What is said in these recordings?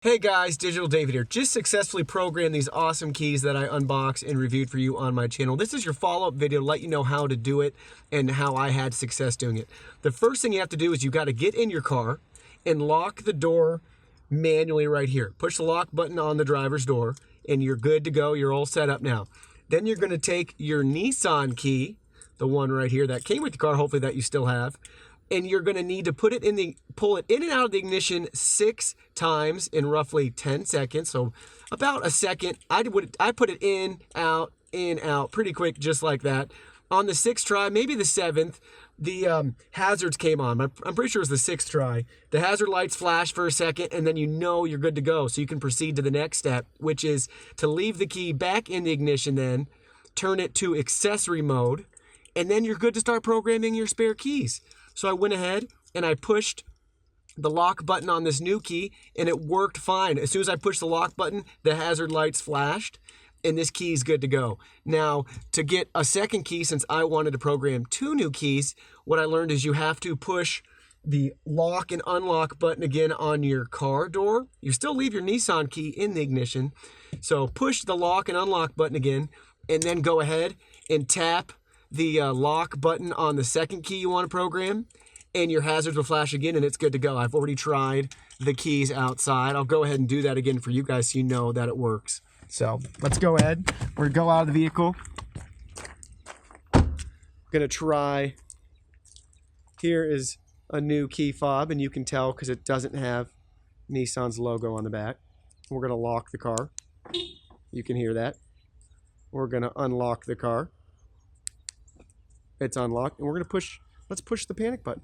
Hey guys, Digital David here. Just successfully programmed these awesome keys that I unboxed and reviewed for you on my channel. This is your follow-up video to let you know how to do it and how I had success doing it. The first thing you have to do is you got to get in your car and lock the door manually right here. Push the lock button on the driver's door and you're good to go. You're all set up now. Then you're going to take your Nissan key, the one right here that came with the car, hopefully that you still have, and you're going to need to pull it in and out of the ignition 6 times in roughly 10 seconds. So about a second. I put it in, out, pretty quick, just like that. On the 6th try, maybe the 7th, the hazards came on. I'm pretty sure it was the 6th try. The hazard lights flash for a second, and then you know you're good to go. So you can proceed to the next step, which is to leave the key back in the ignition then, turn it to accessory mode, and then you're good to start programming your spare keys. So I went ahead and I pushed the lock button on this new key and it worked fine. As soon as I pushed the lock button, the hazard lights flashed and this key is good to go. Now, to get a second key, since I wanted to program 2 new keys, what I learned is you have to push the lock and unlock button again on your car door. You still leave your Nissan key in the ignition. So push the lock and unlock button again and then go ahead and tap the lock button on the second key you want to program, and your hazards will flash again and it's good to go. I've already tried the keys outside. I'll go ahead and do that again for you guys so you know that it works. So let's go ahead. We're going to go out of the vehicle. I'm going to try. Here is a new key fob, and you can tell because it doesn't have Nissan's logo on the back. We're going to lock the car. You can hear that. We're going to unlock the car. It's unlocked, and we're going to let's push the panic button.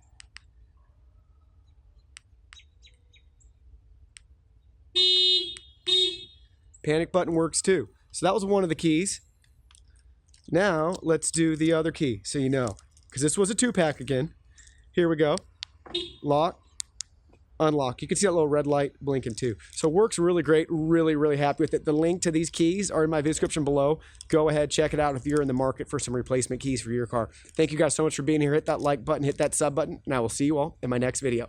Panic button works too. So that was one of the keys. Now, let's do the other key so you know. Because this was a 2-pack again. Here we go. Lock, unlock. You can see that little red light blinking too. So it works really great. Really happy with it. The link to these keys are in my description below. Go ahead, check it out if you're in the market for some replacement keys for your car. Thank you guys so much for being here. Hit that like button, hit that sub button, and I will see you all in my next video.